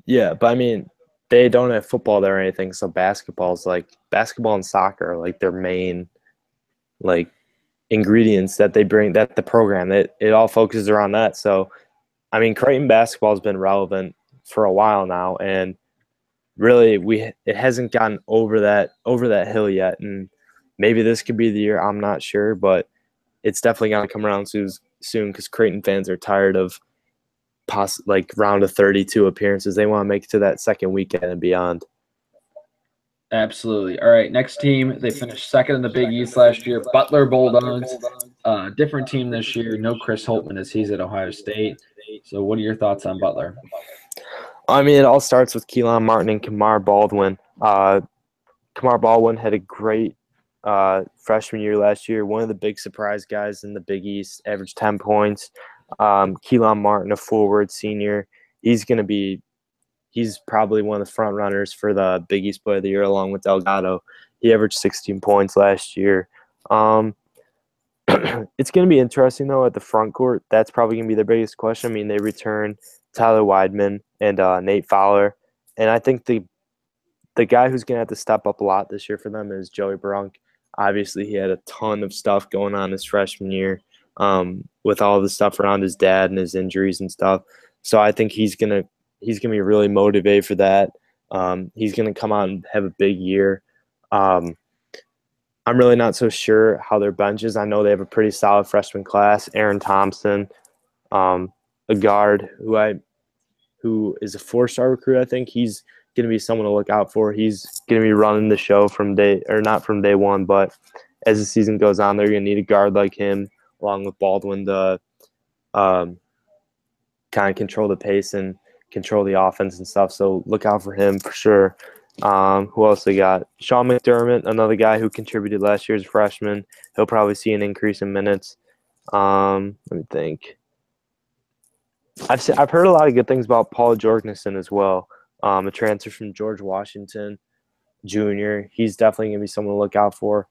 Yeah, but I mean, they don't have football there or anything, so basketball and soccer are like their main like ingredients that they bring, that the program, that it all focuses around that. So I mean, Creighton basketball has been relevant for a while now, and really it hasn't gotten over that hill yet. And maybe this could be the year. I'm not sure, but it's definitely gonna come around soon because Creighton fans are tired of like round of 32 appearances. They want to make it to that second weekend and beyond. Absolutely. All right, next team. They finished second in the Big East last year. Butler Bulldogs. Different team this year. No Chris Holtman as he's at Ohio State. So, what are your thoughts on Butler? I mean, it all starts with Keelan Martin and Kamar Baldwin. Kamar Baldwin had a great freshman year last year. One of the big surprise guys in the Big East, averaged 10 points. Keelan Martin, a forward senior, he's going to be he's probably one of the front runners for the Big East Player of the Year along with Delgado. He averaged 16 points last year. Um, it's going to be interesting, though, at the front court. That's probably going to be their biggest question. I mean, they return Tyler Weidman and Nate Fowler. And I think the guy who's going to have to step up a lot this year for them is Joey Brunk. Obviously, he had a ton of stuff going on his freshman year with all the stuff around his dad and his injuries and stuff. So I think he's gonna be really motivated for that. He's gonna come out and have a big year. Um, I'm really not so sure how their bench is. I know they have a pretty solid freshman class. Aaron Thompson, a guard who is a 4-star recruit. I think he's going to be someone to look out for. He's going to be running the show not from day one, but as the season goes on, they're going to need a guard like him along with Baldwin to kind of control the pace and control the offense and stuff. So look out for him for sure. Who else they got? Sean McDermott, another guy who contributed last year as a freshman. He'll probably see an increase in minutes. Let me think. I've heard a lot of good things about Paul Jorgensen as well. A transfer from George Washington Jr. He's definitely going to be someone to look out for.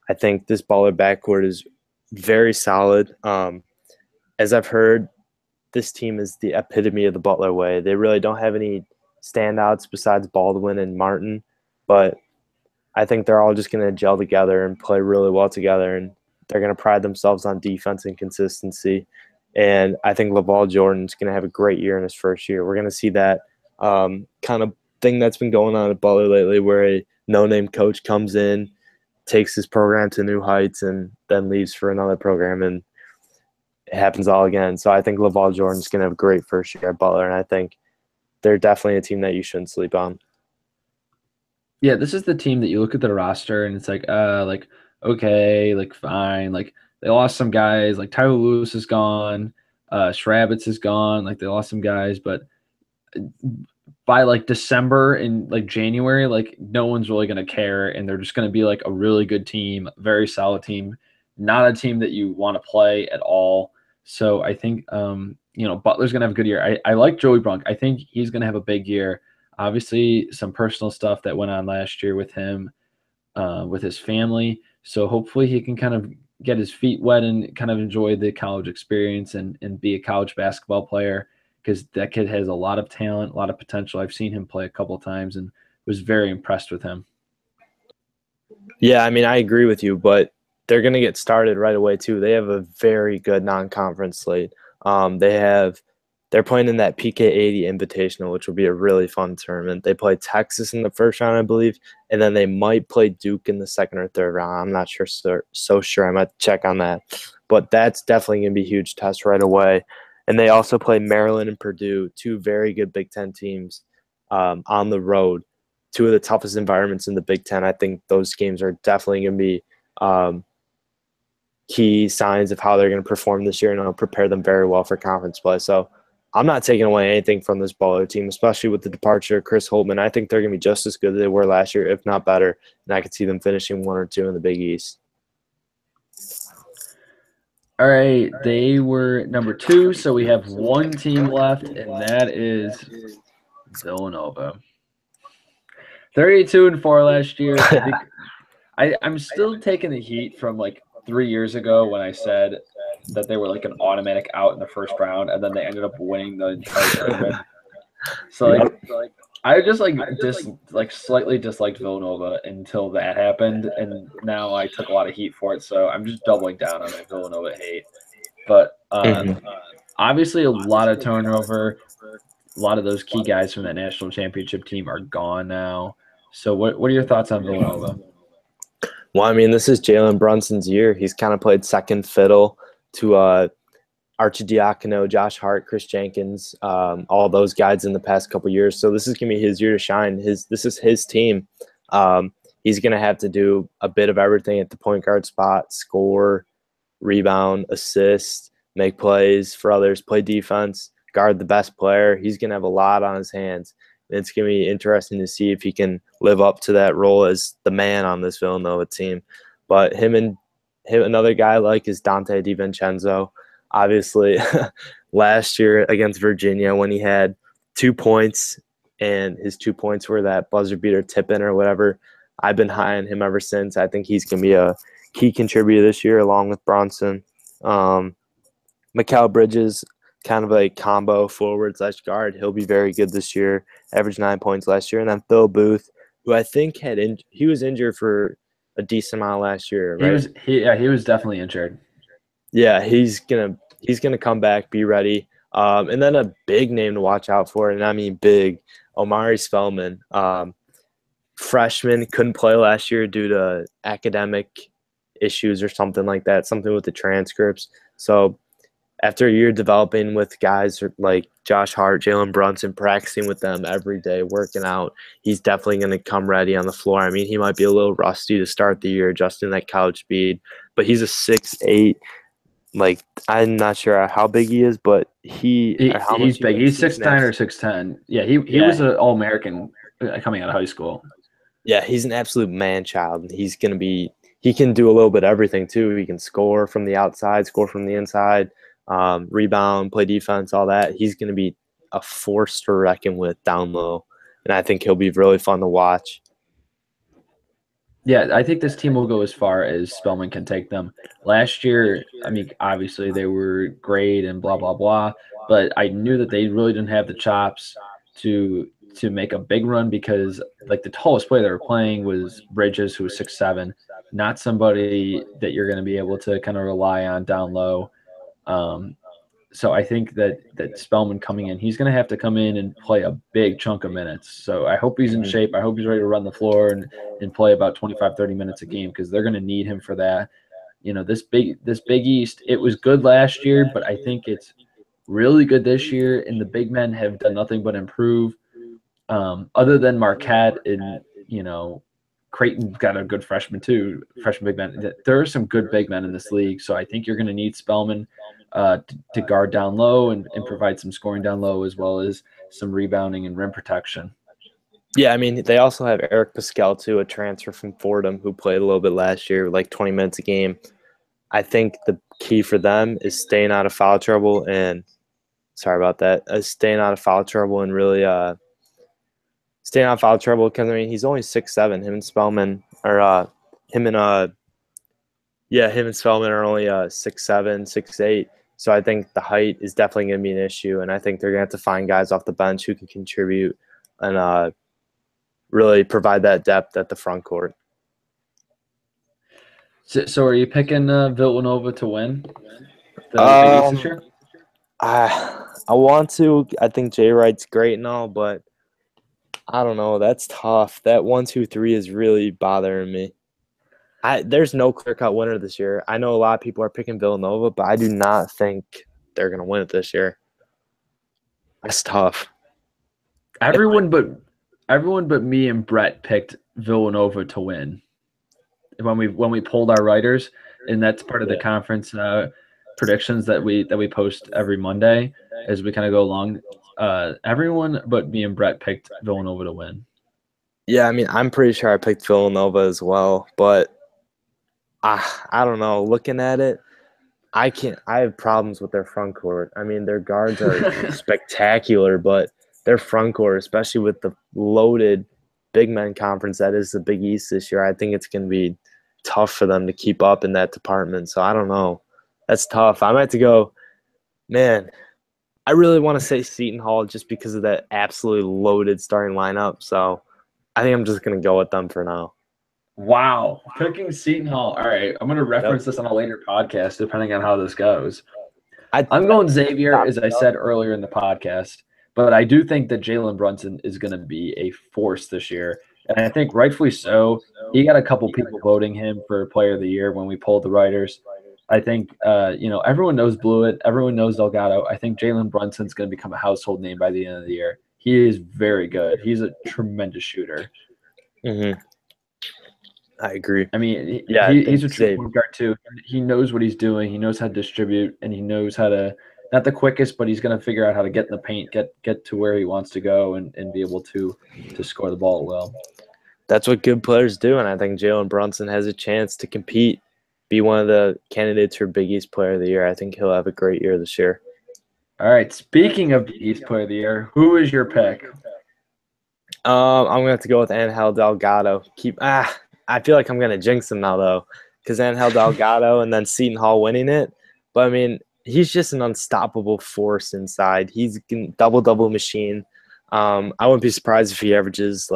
I think this Baller backcourt is very solid. As I've heard, this team is the epitome of the Butler way. They really don't have any standouts besides Baldwin and Martin, but I think they're all just going to gel together and play really well together, and they're going to pride themselves on defense and consistency. And I think LaVall Jordan's going to have a great year in his first year. We're going to see that kind of thing that's been going on at Butler lately, where a no-name coach comes in, takes his program to new heights, and then leaves for another program, and it happens all again. So I think LaVall Jordan's going to have a great first year at Butler, and I think they're definitely a team that you shouldn't sleep on. Yeah, this is the team that you look at the roster and it's like okay, like fine, like they lost some guys, like Tyler Lewis is gone, Schrabbitz is gone, like they lost some guys, but by like December and like January, like no one's really gonna care, and they're just gonna be like a really good team, very solid team, not a team that you want to play at all. So I think Butler's gonna have a good year. I like Joey Brunk. I think he's gonna have a big year. Obviously, some personal stuff that went on last year with him, with his family. So hopefully he can kind of get his feet wet and kind of enjoy the college experience and be a college basketball player because that kid has a lot of talent, a lot of potential. I've seen him play a couple of times and was very impressed with him. Yeah, I mean, I agree with you, but they're going to get started right away too. They have a very good non-conference slate. They're playing in that PK80 Invitational, which will be a really fun tournament. They play Texas in the first round, I believe, and then they might play Duke in the second or third round. I'm not sure, so sure. I might check on that, but that's definitely going to be a huge test right away. And they also play Maryland and Purdue, two very good Big Ten teams on the road, two of the toughest environments in the Big Ten. I think those games are definitely going to be key signs of how they're going to perform this year, and it'll prepare them very well for conference play. So I'm not taking away anything from this baller team, especially with the departure of Chris Holtman. I think they're going to be just as good as they were last year, if not better. And I could see them finishing 1 or 2 in the Big East. All right, they were number 2, so we have one team left, and that is Villanova. 32-4 last year. I think I'm still taking the heat from like 3 years ago when I said that they were like an automatic out in the first round, and then they ended up winning the entire tournament. So like I just like slightly disliked Villanova until that happened, and now I took a lot of heat for it. So I'm just doubling down on my Villanova hate. But obviously, a lot of turnover. A lot of those key guys from that national championship team are gone now. So what are your thoughts on Villanova? Well, I mean, this is Jalen Brunson's year. He's kind of played second fiddle to Archidiakono, Josh Hart, Chris Jenkins, all those guys in the past couple of years. So this is going to be his year to shine. This is his team. He's going to have to do a bit of everything at the point guard spot: score, rebound, assist, make plays for others, play defense, guard the best player. He's going to have a lot on his hands. And it's going to be interesting to see if he can live up to that role as the man on this Villanova team. But him, another guy I like is Dante DiVincenzo. Obviously, last year against Virginia when he had 2 points and his 2 points were that buzzer beater tip-in or whatever, I've been high on him ever since. I think he's going to be a key contributor this year along with Bronson. Mikal Bridges, kind of a combo forward/guard. He'll be very good this year, averaged 9 points last year. And then Phil Booth, who I think he was injured for a decent amount last year, right? He was definitely injured. Yeah, he's gonna come back, be ready. And then a big name to watch out for, and I mean big, Omari Spellman. Freshman, couldn't play last year due to academic issues or something like that, something with the transcripts. So after a year developing with guys like Josh Hart, Jalen Brunson, practicing with them every day, working out, he's definitely going to come ready on the floor. I mean, he might be a little rusty to start the year, adjusting that college speed, but he's a 6'8". Like, I'm not sure how big he is, but he's big. He's 6'9" or 6'10". Yeah, he was an All-American coming out of high school. Yeah, he's an absolute man-child. He can do a little bit of everything too. He can score from the outside, score from the inside, rebound, play defense, all that. He's going to be a force to reckon with down low, and I think he'll be really fun to watch. Yeah, I think this team will go as far as Spellman can take them. Last year, I mean, obviously they were great and blah, blah, blah, but I knew that they really didn't have the chops to make a big run because, like, the tallest player they were playing was Bridges, who was 6'7", not somebody that you're going to be able to kind of rely on down low. So I think that Spellman coming in, he's going to have to come in and play a big chunk of minutes. So I hope he's in shape. I hope he's ready to run the floor and play about 25, 30 minutes a game because they're going to need him for that. You know, this Big East, it was good last year, but I think it's really good this year, and the big men have done nothing but improve. Other than Marquette and, you know, Creighton's got a good freshman too, freshman big men. There are some good big men in this league, so I think you're going to need Spellman to guard down low and provide some scoring down low as well as some rebounding and rim protection. Yeah, I mean, they also have Eric Pascal too, a transfer from Fordham who played a little bit last year, like 20 minutes a game. I think the key for them is staying out of foul trouble and staying out of foul trouble and really staying out of foul trouble because, I mean, he's only 6'7". Him and Spellman are him and Spellman are only 6'7", 6'8". So I think the height is definitely going to be an issue, and I think they're going to have to find guys off the bench who can contribute and really provide that depth at the front court. So are you picking Villanova to win the Big East this year? I want to. I think Jay Wright's great and all, but I don't know. That's tough. That 1, 2, 3 is really bothering me. There's no clear-cut winner this year. I know a lot of people are picking Villanova, but I do not think they're going to win it this year. That's tough. Everyone but me and Brett picked Villanova to win when we polled our writers, and that's part of the conference predictions that we post every Monday. as we kind of go along. Everyone but me and Brett picked Villanova to win. Yeah, I mean, I'm pretty sure I picked Villanova as well, but I don't know. Looking at it, I have problems with their front court. I mean, their guards are spectacular, but their front court, especially with the loaded big men conference that is the Big East this year, I think it's going to be tough for them to keep up in that department. So I don't know. That's tough. I might have to go, man, I really want to say Seton Hall just because of that absolutely loaded starting lineup. So I think I'm just going to go with them for now. Wow. Picking Seton Hall. All right. I'm going to reference Yep. this on a later podcast, depending on how this goes. I'm going Xavier, as I said earlier in the podcast, but I do think that Jalen Brunson is going to be a force this year. And I think rightfully so. He got a couple people voting him for Player of the Year when we polled the writers. I think, everyone knows Blewett. Everyone knows Delgado. I think Jalen Brunson's going to become a household name by the end of the year. He is very good. He's a tremendous shooter. Mm-hmm. I agree. I mean, Yeah, he's a true point guard too. He knows what he's doing. He knows how to distribute, and he knows how to not the quickest, but he's going to figure out how to get in the paint, get to where he wants to go, and be able to score the ball well. That's what good players do, and I think Jalen Brunson has a chance to compete, be one of the candidates for Big East Player of the Year. I think he'll have a great year this year. All right. Speaking of Big East Player of the Year, who is your pick? I'm going to have to go with Angel Delgado. I feel like I'm going to jinx him now, though, because Angel Delgado and then Seton Hall winning it. But, I mean, he's just an unstoppable force inside. He's a double-double machine. I wouldn't be surprised if he averages,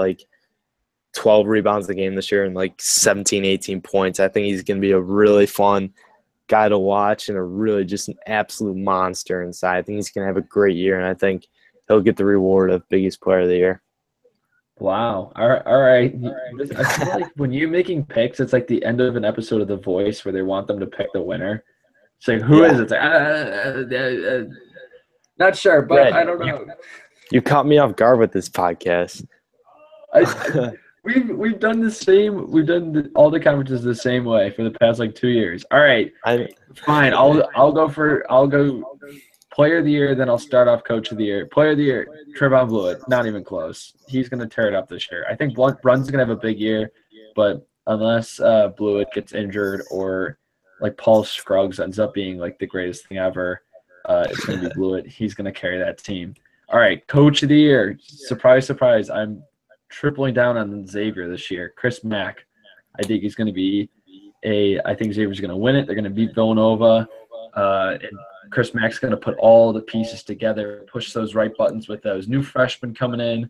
12 rebounds a game this year and, 17, 18 points. I think he's going to be a really fun guy to watch and a really just an absolute monster inside. I think he's going to have a great year, and I think he'll get the reward of Biggest Player of the Year. Wow. All right. I feel like when you're making picks, it's like the end of an episode of The Voice where they want them to pick the winner. It's like, who is it? It's like, not sure, but Red, I don't know. You caught me off guard with this podcast. We've done the same. We've done all the conferences the same way for the past 2 years. All right, fine. I'll go Player of the Year, then I'll start off Coach of the Year. Player of the Year, Trevon Blewett. Not even close. He's going to tear it up this year. I think Brun's going to have a big year, but unless Blewett gets injured or Paul Scruggs ends up being the greatest thing ever, it's going to be Blewett. He's going to carry that team. All right, Coach of the Year. Surprise, surprise. I'm tripling down on Xavier this year. Chris Mack. I think he's going to be I think Xavier's going to win it. They're going to beat Villanova. And Chris Mack's going to put all the pieces together, push those right buttons with those new freshmen coming in,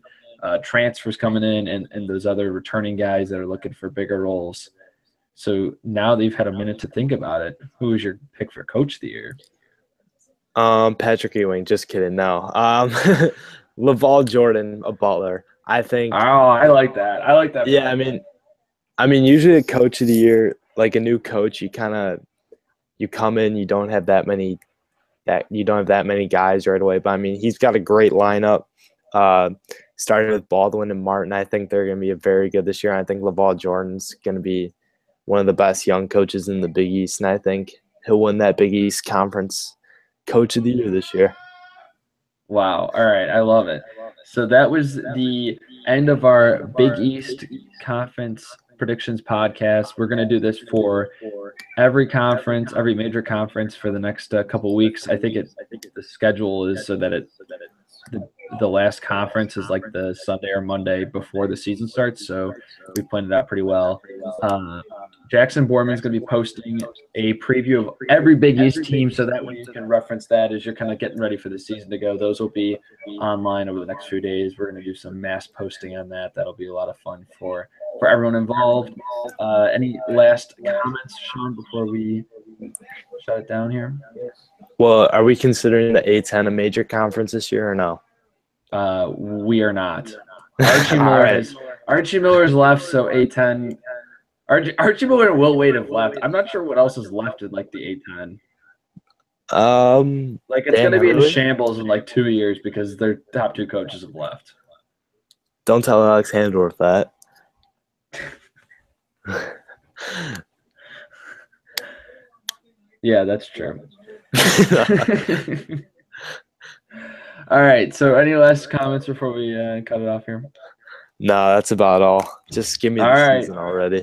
transfers coming in, and those other returning guys that are looking for bigger roles. So now they've had a minute to think about it. Who is your pick for Coach of the Year? Patrick Ewing. Just kidding. No. Laval Jordan, a Butler. I think. Oh, I like that. Yeah, I mean, usually a Coach of the Year, like a new coach, you come in, you don't have that many guys right away. But I mean, he's got a great lineup. Starting with Baldwin and Martin, I think they're going to be very good this year. I think Laval Jordan's going to be one of the best young coaches in the Big East, and I think he'll win that Big East Conference Coach of the Year this year. Wow. All right. I love it. So that was the end of our Big East Conference predictions podcast. We're going to do this for every conference, every major conference for the next couple weeks. I think the schedule is so that the last conference is the Sunday or Monday before the season starts. So we planned it out pretty well. Jackson Borman is going to be posting a preview of every Big East team, so that way you can reference that as you're kind of getting ready for the season to go. Those will be online over the next few days. We're going to do some mass posting on that. That'll be a lot of fun for everyone involved. Any last comments, Sean, before we shut it down here? Well, are we considering the A-10 a major conference this year or no? We are not. Archie Miller's left, so A-10 – Archie Miller and Will Wade have left. I'm not sure what else is left in the A-10. It's going to be in shambles in 2 years because their top two coaches have left. Don't tell Alex Handorf that. Yeah, that's true. All right. So, any last comments before we cut it off here? No, that's about all. Just give me All the right. season already.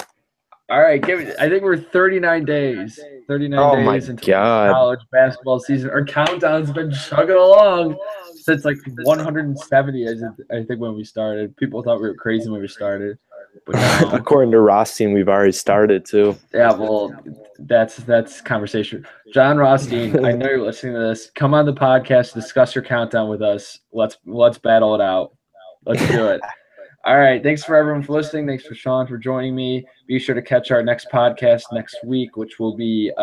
All right. I think we're 39 days. 39 Oh my days until the God. college basketball season. Our countdown's been chugging along since like 170. I think when we started, people thought we were crazy when we started, but now, According to Rothstein, we've already started too. yeah. Well, that's conversation. John Rothstein, I know you're listening to this. Come on the podcast, discuss your countdown with us. Let's battle it out. Let's do it. All right. Thanks for everyone for listening. Thanks for Sean for joining me. Be sure to catch our next podcast next week, which will be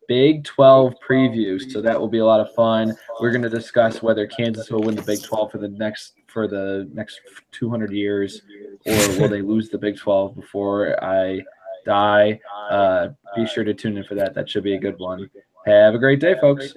Big 12 preview. So that will be a lot of fun. We're going to discuss whether Kansas will win the Big 12 for the next 200 years, or will they lose the Big 12 before I die. Be sure to tune in for that. That should be a good one. Have a great day, folks.